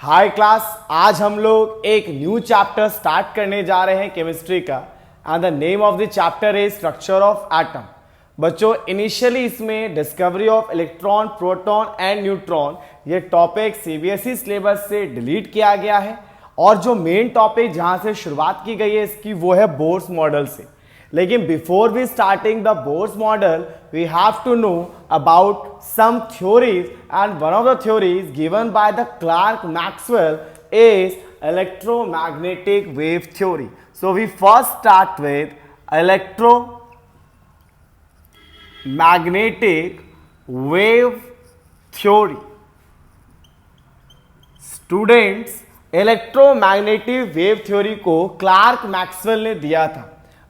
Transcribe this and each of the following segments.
हाय class, आज हम लोग एक न्यू चैप्टर स्टार्ट करने जा रहे हैं केमिस्ट्री का। And the name of the chapter is structure of atom. बच्चों, इनिशियली इसमें discovery of electron, proton and neutron ये टॉपिक सीबीएसई सिलेबस से डिलीट किया गया है और जो मेन टॉपिक जहां से शुरुआत की गई है इसकी वो है बोर्स मॉडल से। लेकिन before we starting the Bohr's model we have to know about some theories, and one of the theories given by the Clerk Maxwell is electromagnetic wave theory. So we first start with electromagnetic wave theory. Students, electromagnetic wave theory को Clark Maxwell ने दिया था।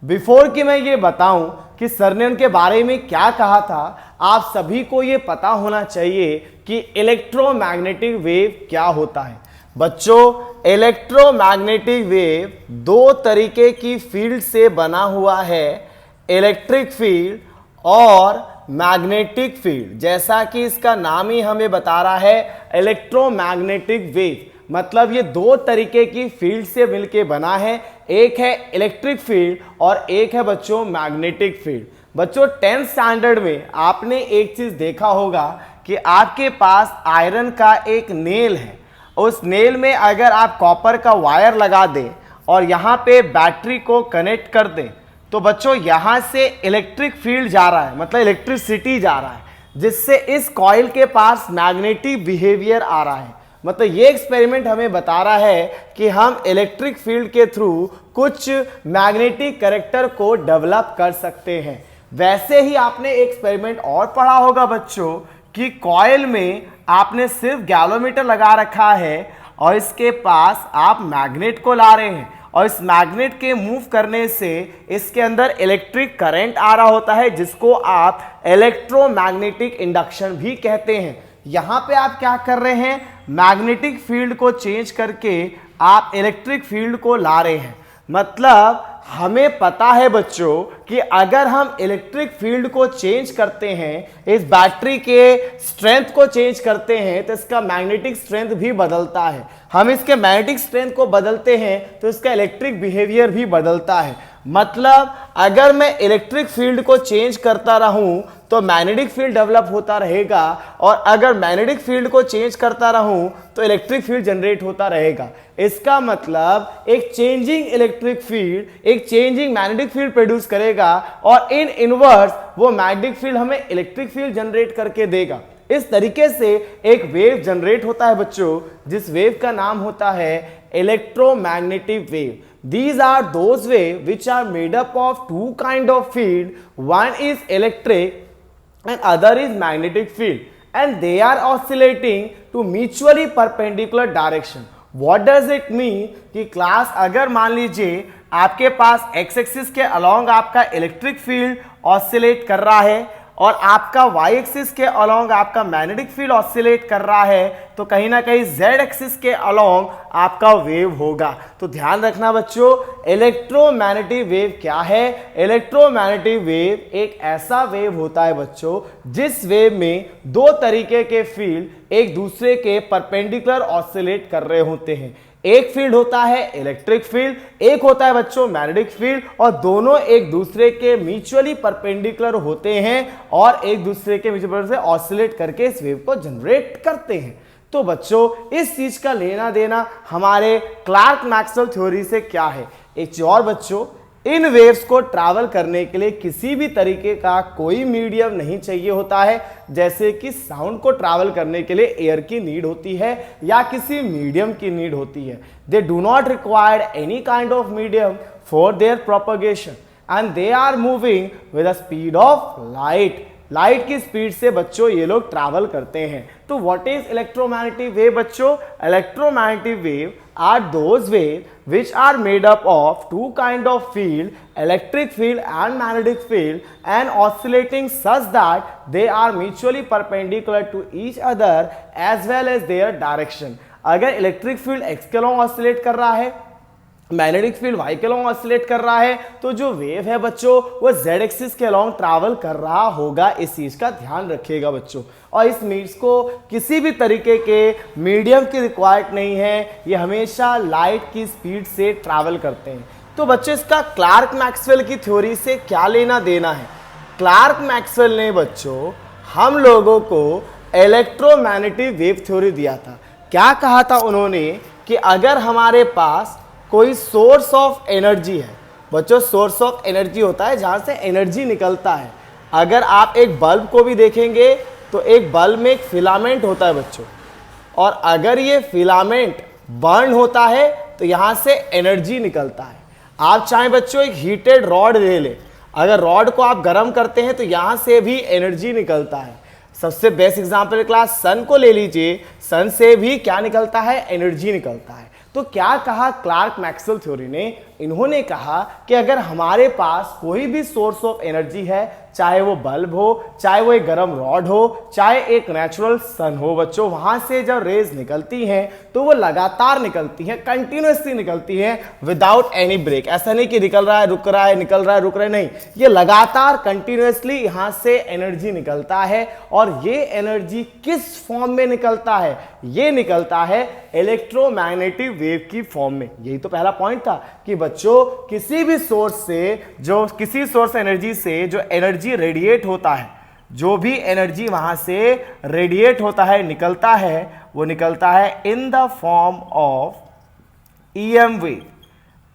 Before कि मैं ये बताऊं कि sir ने उनके बारे में क्या कहा था, आप सभी को ये पता होना चाहिए कि इलेक्ट्रोमैग्नेटिक वेव क्या होता है। बच्चों, इलेक्ट्रोमैग्नेटिक वेव दो तरीके की फील्ड से बना हुआ है, इलेक्ट्रिक फील्ड और मैग्नेटिक फील्ड। जैसा कि इसका नाम ही हमें बता रहा है, इलेक्ट्रोमैग्नेटिक वेव मतलब ये दो तरीके की फील्ड से मिलके बना है। एक है इलेक्ट्रिक फील्ड और एक है बच्चों मैग्नेटिक फील्ड। बच्चों, 10th स्टैंडर्ड में आपने एक चीज देखा होगा कि आपके पास आयरन का एक नेल है। उस नेल में अगर आप कॉपर का वायर लगा दें और यहाँ पे बैटरी को कनेक्ट कर दें तो बच्चों यहाँ से इलेक्ट्रिक फील्ड जा रहा है, मतलब इलेक्ट्रिसिटी जा रहा है, जिससे इस कॉइल के पास मैग्नेटिक बिहेवियर आ रहा है। मतलब ये एक्सपेरिमेंट हमें बता रहा है कि हम इलेक्ट्रिक फील्ड के थ्रू कुछ मैग्नेटिक कैरेक्टर को डेवलप कर सकते हैं। वैसे ही आपने एक्सपेरिमेंट और पढ़ा होगा बच्चों कि कॉइल में आपने सिर्फ गैलोमीटर लगा रखा है और इसके पास आप मैग्नेट को ला रहे हैं और इस मैग्नेट के मूव करने से इसके अंदर इलेक्ट्रिक करंट आ रहा होता है, जिसको आप इलेक्ट्रोमैग्नेटिक इंडक्शन भी कहते हैं। यहां पे आप क्या कर रहे हैं, मैग्नेटिक फील्ड को चेंज करके आप इलेक्ट्रिक फील्ड को ला रहे हैं। मतलब हमें पता है बच्चों कि अगर हम इलेक्ट्रिक फील्ड को चेंज करते हैं, इस बैटरी के स्ट्रेंथ को चेंज करते हैं, तो इसका मैग्नेटिक स्ट्रेंथ भी बदलता है। हम इसके मैग्नेटिक स्ट्रेंथ को बदलते हैं तो इसका इलेक्ट्रिक बिहेवियर भी बदलता है। मतलब अगर मैं इलेक्ट्रिक फील्ड को चेंज करता रहूं तो मैग्नेटिक फील्ड डेवलप होता रहेगा और अगर मैग्नेटिक फील्ड को चेंज करता रहूं तो इलेक्ट्रिक फील्ड जनरेट होता रहेगा। इसका मतलब एक चेंजिंग इलेक्ट्रिक फील्ड एक चेंजिंग मैग्नेटिक फील्ड प्रोड्यूस करेगा और इन इनवर्स वो मैग्नेटिक फील्ड हमें इलेक्ट्रिक फील्ड जनरेट करके देगा। इस तरीके से एक वेव जनरेट होता है बच्चों, जिस वेव का नाम होता है electromagnetic wave. These are those waves which are made up of two kind of field. One is electric and other is magnetic field, and they are oscillating to mutually perpendicular direction. What does it mean? कि class अगर मान लीजिए आपके पास x axis के along आपका electric field oscillate कर रहा है और आपका y एक्सिस के अलोंग आपका मैग्नेटिक फील्ड ऑसिलेट कर रहा है, तो कहीं ना कहीं z एक्सिस के अलोंग आपका वेव होगा। तो ध्यान रखना बच्चों, इलेक्ट्रोमैग्नेटिक वेव क्या है। इलेक्ट्रोमैग्नेटिक वेव एक ऐसा वेव होता है बच्चों जिस वेव में दो तरीके के फील्ड एक दूसरे के परपेंडिकुलर ऑसिलेट कर रहे होते हैं। एक फील्ड होता है इलेक्ट्रिक फील्ड, एक होता है बच्चों मैग्नेटिक फील्ड, और दोनों एक दूसरे के म्यूचुअली परपेंडिकुलर होते हैं और एक दूसरे के म्यूचुअल से ऑसिलेट करके इस वेव को जनरेट करते हैं। तो बच्चों, इस चीज का लेना देना हमारे क्लार्क मैक्सवेल थ्योरी से क्या है। एक चीज और बच्चों, इन वेव्स को ट्रैवल करने के लिए किसी भी तरीके का कोई मीडियम नहीं चाहिए होता है। जैसे कि साउंड को ट्रैवल करने के लिए एयर की नीड होती है या किसी मीडियम की नीड होती है। They do not require any kind of medium for their propagation and they are moving with the speed of light. Light की स्पीड से बच्चों ये लोग ट्रैवल करते हैं। तो व्हाट इज इलेक्ट्रोमैग्नेटिक वेव बच्चों? Electromagnetic wave are those waves which are made up of two kind of field, electric field and magnetic field, and oscillating such that they are mutually perpendicular to each other as well as their direction. अगर electric field x के long oscillate कर रहा है magnetic field Y के along oscillate कर रहा है, तो जो वेव है बच्चों वो जेड एक्सिस के अलॉन्ग ट्रैवल कर रहा होगा। इस चीज का ध्यान रखिएगा बच्चों। और इस मीड्स को किसी भी तरीके के मीडियम की रिक्वायर्ड नहीं है, ये हमेशा लाइट की स्पीड से ट्रैवल करते हैं। तो बच्चों इसका क्लार्क मैक्सवेल की थ्योरी से क्या लेना देना है? क्लार्क मैक्सवेल ने बच्चों हम लोगों को इलेक्ट्रोमैग्नेटिक वेव थ्योरी दिया था। क्या कहा था उन्होंने कि अगर हमारे पास कोई सोर्स ऑफ एनर्जी है, बच्चों सोर्स ऑफ एनर्जी होता है जहां से एनर्जी निकलता है। अगर आप एक बल्ब को भी देखेंगे तो एक बल्ब में एक फिलामेंट होता है बच्चों, और अगर ये फिलामेंट बर्न होता है तो यहां से एनर्जी निकलता है। आप चाहें बच्चों एक हीटेड रॉड ले लें, अगर रॉड को आप गर्म करते हैं तो यहां से भी एनर्जी निकलता है। सबसे बेस्ट एग्जांपल क्लास सन को ले लीजिए, सन से भी क्या निकलता है? एनर्जी निकलता है। तो क्या कहा क्लार्क मैक्सवेल थ्योरी ने? इन्होंने कहा कि अगर हमारे पास कोई भी सोर्स ऑफ एनर्जी है, चाहे वो बल्ब हो, चाहे वो एक गर्म रॉड हो, चाहे एक नेचुरल सन हो बच्चों, वहां से जब रेज निकलती हैं तो वो लगातार निकलती हैं, कंटिन्यूअसली निकलती हैं विदाउट एनी ब्रेक। ऐसा नहीं कि निकल रहा है रुक रहा है, निकल रहा है रुक रहा है, नहीं, ये लगातार कंटिन्यूअसली यहां से एनर्जी निकलता है। और ये एनर्जी किस फॉर्म में निकलता है? ये निकलता है इलेक्ट्रोमैग्नेटिक वेव की फॉर्म में। यही तो पहला पॉइंट था कि बच्चों किसी भी सोर्स से, जो किसी सोर्स एनर्जी से जो एनर्जी रेडिएट होता है, जो भी एनर्जी वहां से रेडिएट होता है, निकलता है, वो निकलता है in the form of EM wave,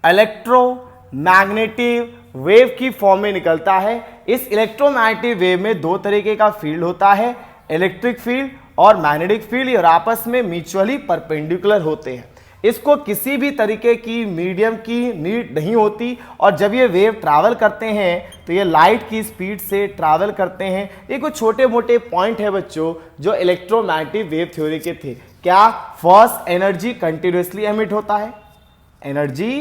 electromagnetic wave की फॉर्म में निकलता है। इस इलेक्ट्रोमैग्नेटिक वेव में दो तरीके का फील्ड होता है, इलेक्ट्रिक फील्ड और मैग्नेटिक फील्ड, और आपस में म्यूचुअली परपेंडिकुलर होते हैं। इसको किसी भी तरीके की मीडियम की नीड नहीं होती, और जब ये वेव ट्रैवल करते हैं तो ये लाइट की स्पीड से ट्रैवल करते हैं। ये कुछ छोटे मोटे पॉइंट है बच्चों जो इलेक्ट्रोमैग्नेटिक वेव थ्योरी के थे। क्या? फर्स्ट, एनर्जी कंटिन्यूअसली एमिट होता है, एनर्जी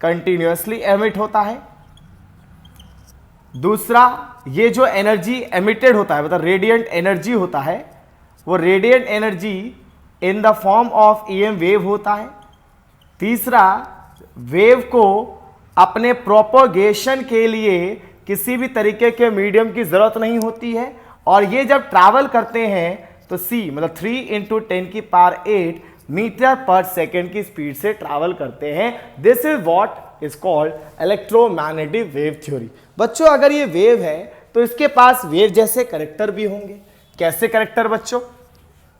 कंटिन्यूअसली एमिट होता है। दूसरा, ये जो एनर्जी एमिटेड होता है, मतलब रेडिएंट एनर्जी होता है, वो radiant energy in the form of EM wave होता है। तीसरा, वेव को अपने प्रोपोगेशन के लिए किसी भी तरीके के मीडियम की जरूरत नहीं होती है, और ये जब ट्रैवल करते हैं तो c मतलब 3 × 10⁸ मीटर पर सेकेंड की स्पीड से ट्रैवल करते हैं। This is what is called electromagnetic wave theory. बच्चों अगर ये वेव है तो इसके पास वेव जैसे कैरेक्टर भी होंगे। कैसे कैरेक्टर बच्चों?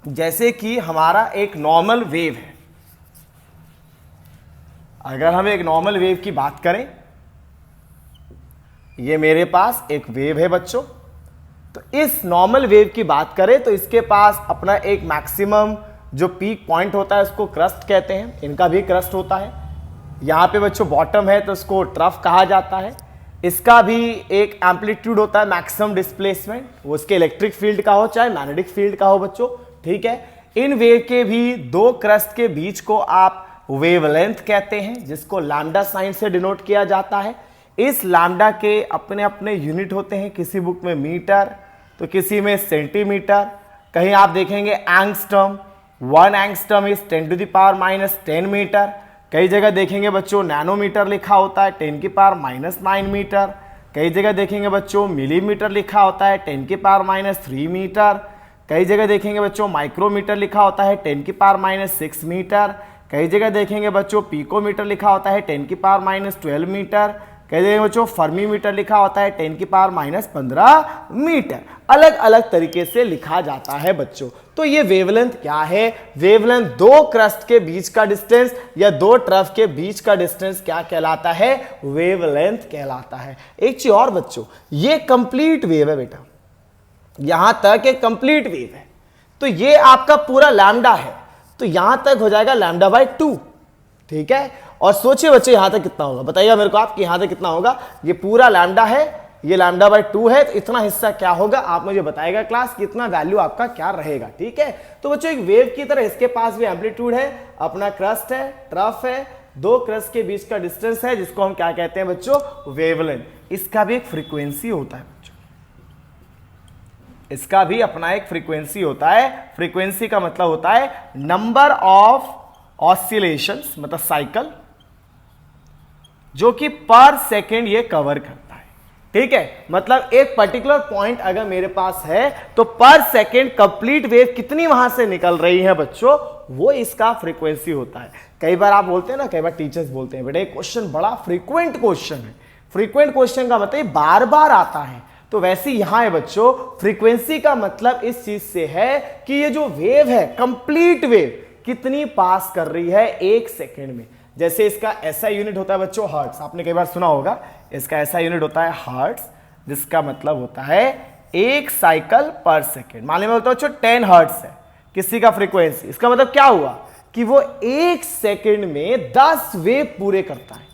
जैसे कि हमारा एक नॉर्मल वेव है, अगर हम एक नॉर्मल वेव की बात करें, ये मेरे पास एक वेव है बच्चों, तो इस नॉर्मल वेव की बात करें तो इसके पास अपना एक मैक्सिमम जो पीक पॉइंट होता है उसको क्रस्ट कहते हैं, इनका भी क्रस्ट होता है। यहां पे बच्चों बॉटम है तो उसको ट्रफ कहा जाता है। इसका भी एक एम्पलीट्यूड होता है, मैक्सिमम डिस्प्लेसमेंट, वो उसके इलेक्ट्रिक फील्ड का हो चाहे मैग्नेटिक फील्ड का हो बच्चों, ठीक है। इन वेव के भी दो क्रस्ट के बीच को आप वेवलेंथ कहते हैं, जिसको लैम्डा साइन से डिनोट किया जाता है। इस लैम्डा के अपने अपने यूनिट होते हैं, किसी बुक में मीटर तो किसी में सेंटीमीटर, कहीं आप देखेंगे एंगस्ट्रम, 1 एंगस्ट्रम इज 10⁻⁻10 मीटर, कई जगह देखेंगे बच्चों नैनोमीटर लिखा होता है 10⁻⁹ मीटर, कई जगह देखेंगे बच्चों मिलीमीटर लिखा होता है 10⁻³ मीटर, कई जगह देखेंगे बच्चों माइक्रोमीटर लिखा होता है 10⁻6 मीटर, कई जगह देखेंगे बच्चों पिकोमीटर लिखा होता है 10⁻12 मीटर, कई जगह बच्चों फर्मीमीटर लिखा होता है 10⁻15 मीटर। अलग अलग तरीके से लिखा जाता है बच्चों। तो ये वेवलेंथ क्या है? वेवलेंथ दो क्रस्ट के बीच का डिस्टेंस या दो ट्रफ के बीच का डिस्टेंस क्या कहलाता है? वेवलेंथ कहलाता है। एक चीज और बच्चों, ये कंप्लीट वेव है बेटा, यहां तक एक कंप्लीट वेव है, तो ये आपका पूरा लैम्डा है, तो यहां तक हो जाएगा λ/2, ठीक है। और सोचिए बच्चे यहां तक कितना होगा, बताइएगा मेरे को आप कि यहां तक कितना होगा। ये पूरा लैम्डा है, ये λ/2 है, तो इतना हिस्सा क्या होगा आप मुझे बताएगा क्लास, कितना वैल्यू आपका क्या रहेगा, ठीक है। तो बच्चों एक वेव की तरह इसके पास भी एम्पलीट्यूड है, अपना क्रस्ट है, ट्रफ है, दो क्रस्ट के बीच का डिस्टेंस है, जिसको हम क्या कहते हैं बच्चों? वेवलेंथ। इसका भी एक फ्रीक्वेंसी होता है बच्चों, इसका भी अपना एक फ्रीक्वेंसी होता है। फ्रीक्वेंसी का मतलब होता है नंबर ऑफ ऑसिलेशंस, मतलब साइकिल, जो कि पर सेकेंड ये कवर करता है। ठीक है, मतलब एक पर्टिकुलर पॉइंट अगर मेरे पास है तो पर सेकेंड कंप्लीट वेव कितनी वहां से निकल रही है बच्चों, वो इसका फ्रीक्वेंसी होता है। कई बार आप बोलते हैं ना, कई बार टीचर्स बोलते हैं बेटा ये क्वेश्चन बड़ा फ्रीक्वेंट क्वेश्चन है। फ्रीक्वेंट क्वेश्चन का मतलब बार बार आता है, तो वैसे यहां है बच्चों, फ्रीक्वेंसी का मतलब इस चीज से है कि ये जो वेव है कंप्लीट वेव कितनी पास कर रही है एक सेकेंड में। जैसे इसका ऐसा यूनिट होता है बच्चों हर्ट्स, आपने कई बार सुना होगा, इसका ऐसा यूनिट होता है हर्ट्स, जिसका मतलब होता है एक साइकिल पर सेकेंड। मान लीजिए बोलता बच्चों 10 हर्ट्स है किसी का फ्रीक्वेंसी, इसका मतलब क्या हुआ कि वो एक सेकेंड में 10 वेव पूरे करता है,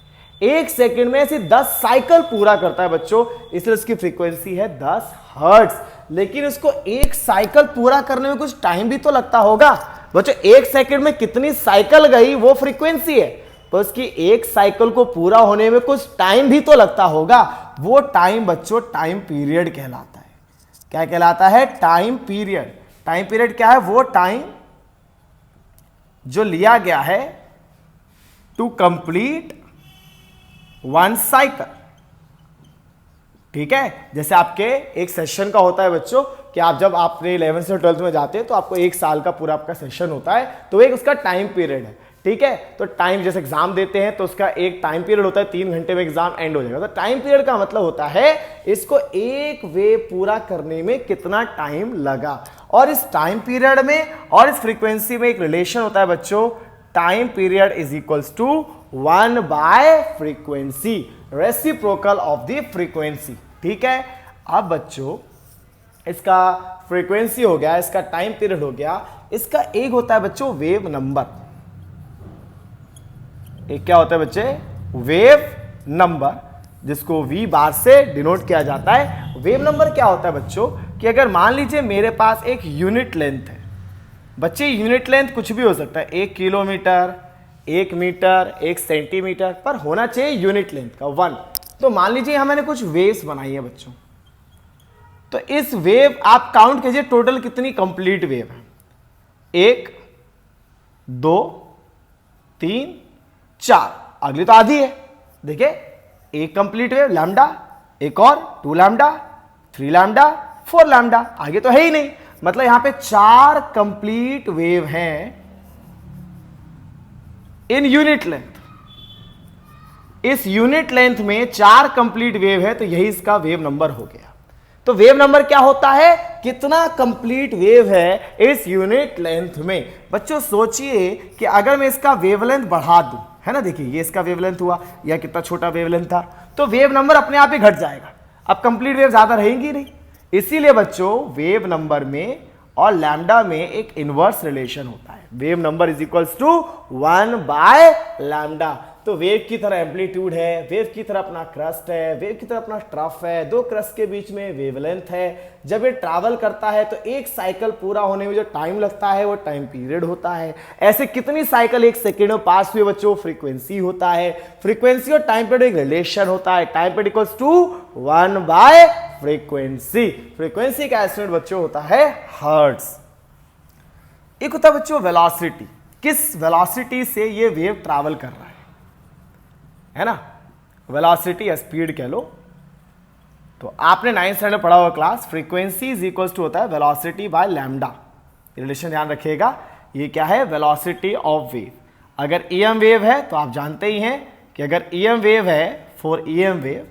एक सेकेंड में ऐसे 10 साइकिल पूरा करता है बच्चों, इसलिए उसकी फ्रीक्वेंसी है 10 हर्ट्ज। लेकिन उसको एक साइकिल पूरा करने में कुछ टाइम भी तो लगता होगा बच्चों, एक सेकेंड में कितनी साइकिल गई वो फ्रीक्वेंसी है, तो उसकी एक साइकिल को पूरा होने में कुछ टाइम भी तो लगता होगा। वो टाइम बच्चों टाइम पीरियड कहलाता है। क्या कहलाता है? Time period. टाइम पीरियड क्या है? वो टाइम जो लिया गया है टू कंप्लीट वन साइकिल। ठीक है, जैसे आपके एक सेशन का होता है बच्चों कि आप जब आपने 11th से 12th में जाते हैं तो आपको एक साल का पूरा आपका सेशन होता है, तो एक उसका टाइम पीरियड है। ठीक है, तो टाइम जैसे एग्जाम देते हैं तो उसका एक टाइम पीरियड होता है, 3 घंटे में एग्जाम एंड हो जाएगा। तो टाइम पीरियड का मतलब होता है इसको एक वेव पूरा करने में कितना टाइम लगा। और इस टाइम पीरियड में और इस फ्रीक्वेंसी में एक रिलेशन होता है बच्चों, time period is equals to 1 by frequency, reciprocal of the frequency. ठीक है, अब बच्चों इसका फ्रीक्वेंसी हो गया, इसका टाइम पीरियड हो गया, इसका एक होता है बच्चों वेव नंबर। एक क्या होता है बच्चे? वेव नंबर, जिसको वी बार से डिनोट किया जाता है। वेव नंबर क्या होता है बच्चों कि अगर मान लीजिए मेरे पास एक यूनिट लेंथ है बच्चे, यूनिट लेंथ कुछ भी हो सकता है, 1 किलोमीटर, 1 मीटर, 1 सेंटीमीटर, पर होना चाहिए यूनिट लेंथ का 1। तो मान लीजिए यहां मैंने कुछ वेव्स बनाई है बच्चों, तो इस वेव आप काउंट कीजिए टोटल कितनी कंप्लीट वेव है। 1 2 3 4, अगली तो आधी है। देखिए एक कंप्लीट वेव लैम्डा, एक और 2 लैम्डा, 3 लैम्डा, 4 लैम्डा, आगे तो है ही नहीं। मतलब यहां पे 4 कंप्लीट वेव हैं इन यूनिट लेंथ। इस यूनिट लेंथ में 4 कंप्लीट वेव है, तो यही इसका वेव नंबर हो गया। तो वेव नंबर क्या होता है? कितना कंप्लीट वेव है इस यूनिट लेंथ में। बच्चों सोचिए कि अगर मैं इसका वेवलेंथ बढ़ा दूं, है ना, देखिए ये इसका वेवलेंथ हुआ, या कितना छोटा वेवलेंथ था, तो वेव नंबर अपने आप ही घट जाएगा। अब कंप्लीट वेव ज्यादा रहेंगी नहीं। इसीलिए बच्चों वेव नंबर में और लैम्डा में एक इनवर्स रिलेशन होता है। Wave number is equals to 1 by lambda. तो वेव की तरह एम्पलीट्यूड है, वेव की तरह अपना क्रस्ट है, वेव की तरह अपना ट्रफ है, दो क्रस्ट के बीच में वेवलेंथ है। जब ये ट्रैवल करता है तो एक साइकिल पूरा होने में जो टाइम लगता है वो टाइम पीरियड होता है। ऐसे कितनी साइकिल एक सेकेंड में पास हुए बच्चों, फ्रीक्वेंसी होता है। फ्रीक्वेंसी और टाइम पीरियड एक रिलेशन होता है, time period equals to 1 by frequency. Frequency का एस्टिमेट बच्चों होता है हर्ट्ज। एक होता है बच्चों वेलोसिटी, किस वेलोसिटी से ये वेव ट्रैवल कर रहा है ना, वेलोसिटी या स्पीड कह लो। तो आपने 9th स्टैंडर्ड पढ़ा हुआ class, frequency is equals to होता है वेलोसिटी बाय लैम्डा। रिलेशन ध्यान रखिएगा, ये क्या है? Velocity of wave. अगर ईएम वेव है तो आप जानते ही हैं कि अगर ईएम वेव है, फॉर ईएम वेव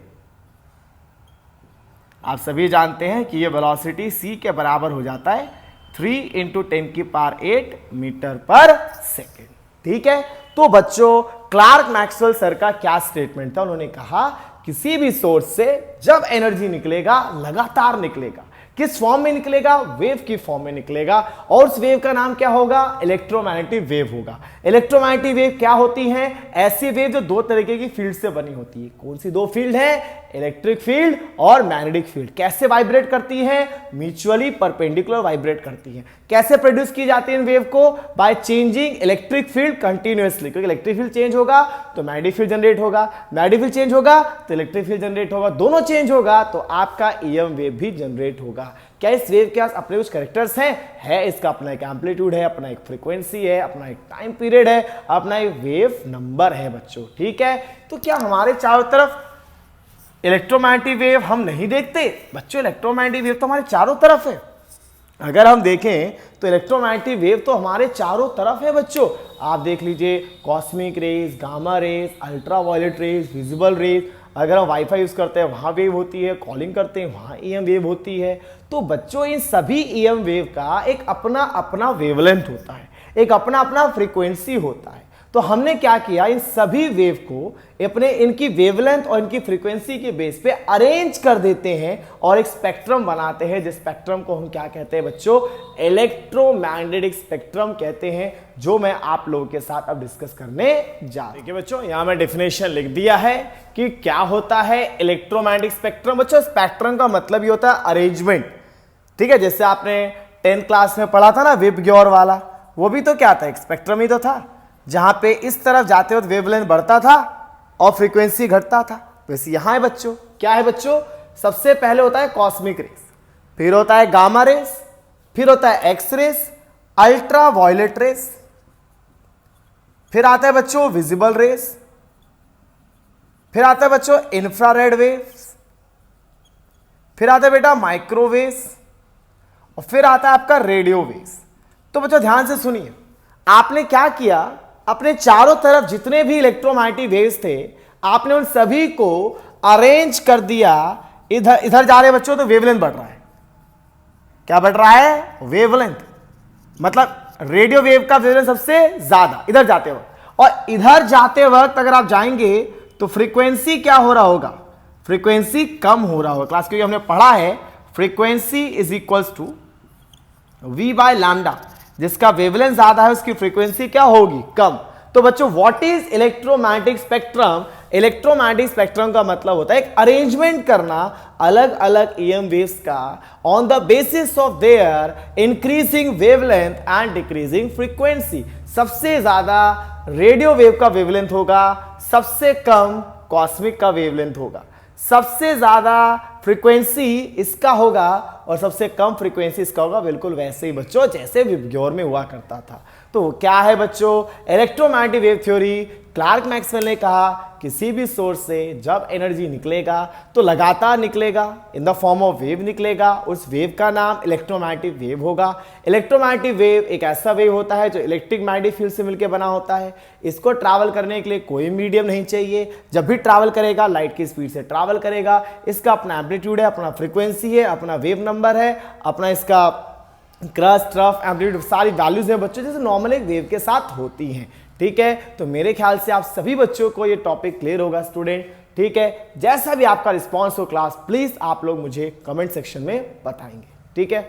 आप सभी जानते हैं कि ये वेलोसिटी c के बराबर हो जाता है 3 × 10⁸ मीटर पर सेकेंड। ठीक है, तो बच्चों क्लार्क मैक्सवेल सर का क्या स्टेटमेंट था? उन्होंने कहा किसी भी सोर्स से जब एनर्जी निकलेगा लगातार निकलेगा, किस फॉर्म में निकलेगा? वेव की फॉर्म में निकलेगा, और उस वेव का नाम क्या होगा? इलेक्ट्रोमैग्नेटिक वेव होगा। इलेक्ट्रोमैग्नेटिक वेव क्या होती हैं? ऐसी वेव जो दो तरीके की फील्ड से बनी होती है। कौन सी दो फील्ड है? इलेक्ट्रिक फील्ड और मैग्नेटिक फील्ड। कैसे वाइब्रेट करती हैं? म्यूचुअली परपेंडिकुलर वाइब्रेट करती हैं। कैसे प्रोड्यूस की जाती है इन वेव को? By changing electric field continuously, क्योंकि इलेक्ट्रिक फील्ड चेंज होगा तो मैग्नेटिक फील्ड जनरेट होगा, मैग्नेटिक फील्ड चेंज होगा तो इलेक्ट्रिक फील्ड जनरेट होगा, दोनों चेंज होगा तो आपका ईएम वेव भी जनरेट होगा। होगा। क्या इस वेव के पास अपने कुछ कैरेक्टर्स हैं? है, इसका अपना एक एम्पलीट्यूड है, अपना एक फ्रीक्वेंसी है, अपना एक टाइम पीरियड है, अपना एक वेव नंबर है बच्चों। ठीक है, तो क्या हमारे चारों तरफ इलेक्ट्रोमैग्नेटिक वेव हम नहीं देखते? बच्चों इलेक्ट्रोमैग्नेटिक वेव तो हमारे चारों तरफ है। अगर हम देखें तो इलेक्ट्रोमैग्नेटिक वेव तो हमारे चारों तरफ है बच्चों। आप देख लीजिए, cosmic rays, gamma rays, ultraviolet rays, visible raise. अगर हम वाईफाई यूज करते हैं वहां वेव होती है, कॉलिंग करते हैं वहां ईएम वेव होती है। तो बच्चों इन सभी ईएम वेव का एक अपना अपना वेवलेंथ होता है, एक अपना अपना फ्रीक्वेंसी होता है। तो हमने क्या किया, इन सभी वेव को अपने इनकी वेवलेंथ और इनकी फ्रीक्वेंसी के बेस पे अरेंज कर देते हैं और एक स्पेक्ट्रम बनाते हैं, जिस स्पेक्ट्रम को हम क्या कहते हैं बच्चों, इलेक्ट्रोमैग्नेटिक स्पेक्ट्रम कहते हैं, जो मैं आप लोगों के साथ अब डिस्कस करने जा रहा हूं। देखिए बच्चों, यहां मैं डेफिनेशन लिख दिया है कि क्या होता है इलेक्ट्रोमैग्नेटिक स्पेक्ट्रम। बच्चों स्पेक्ट्रम का मतलब ये होता है अरेंजमेंट। ठीक है, जैसे आपने 10th क्लास में पढ़ा था ना विबग्योर वाला, वो भी तो क्या था, एक स्पेक्ट्रम ही तो था, जहां पे इस तरफ जाते वक्त वेवलेंथ बढ़ता था और फ्रीक्वेंसी घटता था। वैसे यहां है बच्चों, क्या है बच्चों, सबसे पहले होता है कॉस्मिक रेस, फिर होता है गामा रेस, फिर होता है X rays, ultraviolet rays, फिर आता है बच्चों विजिबल रेस, फिर आता है बच्चों इंफ्रारेड वेव्स, फिर आता है बेटा माइक्रोवेव्स, और फिर आता है आपका रेडियो वेव्स। तो बच्चों ध्यान से सुनिए, आपने क्या किया, अपने चारों तरफ जितने भी इलेक्ट्रोमैग्नेटिक वेव्स थे आपने उन सभी को अरेंज कर दिया। इधर इधर जा रहे हैं बच्चों तो वेवलेंथ बढ़ रहा है। क्या बढ़ रहा है, वेवलेंथ। मतलब रेडियो वेव का वेवलेंथ सबसे ज्यादा इधर जाते वक्त, और इधर जाते वक्त अगर आप जाएंगे तो फ्रीक्वेंसी क्या हो रहा होगा, फ्रीक्वेंसी कम हो रहा होगा। क्लास क्योंकि हमने पढ़ा है frequency is equals to v by lambda, जिसका वेवलेंथ ज्यादा है उसकी फ्रीक्वेंसी क्या होगी, कम। तो बच्चों what is electromagnetic spectrum? Electromagnetic spectrum का मतलब होता है एक अरेंजमेंट करना अलग अलग ईएम वेव्स का on the basis of their increasing wavelength and decreasing frequency. सबसे ज्यादा रेडियो वेव का वेवलेंथ होगा, सबसे कम कॉस्मिक का वेवलेंथ होगा, सबसे ज्यादा फ्रीक्वेंसी इसका होगा और सबसे कम फ्रीक्वेंसी इसका होगा। बिल्कुल वैसे ही बच्चों जैसे विबग्योर में हुआ करता था। तो क्या है बच्चों electromagnetic wave theory? Clerk Maxwell ने कहा किसी भी सोर्स से जब एनर्जी निकलेगा तो लगातार निकलेगा, in the form of wave निकलेगा, उस वेव का नाम इलेक्ट्रोमैग्नेटिक वेव होगा। इलेक्ट्रोमैग्नेटिक वेव एक ऐसा वेव होता है जो इलेक्ट्रिक मैग्नेटिक फील्ड से मिलकर बना होता है। इसको ट्रैवल करने के लिए कोई मीडियम नहीं चाहिए, जब भी ट्रैवल करेगा लाइट की स्पीड से ट्रैवल करेगा। इसका अपना एम्पलीट्यूड है, अपना फ्रीक्वेंसी है, अपना वेव नंबर है, अपना इसका क्रस्ट, ट्रफ, एम्पलीट्यूड, सारी वैल्यूज हैं बच्चों जैसे नॉर्मल एक वेव के साथ होती हैं। ठीक है, तो मेरे ख्याल से आप सभी बच्चों को ये टॉपिक क्लियर होगा स्टूडेंट। ठीक है, जैसा भी आपका रिस्पॉन्स हो क्लास प्लीज आप लोग मुझे कमेंट सेक्शन में बताएंगे। ठीक है।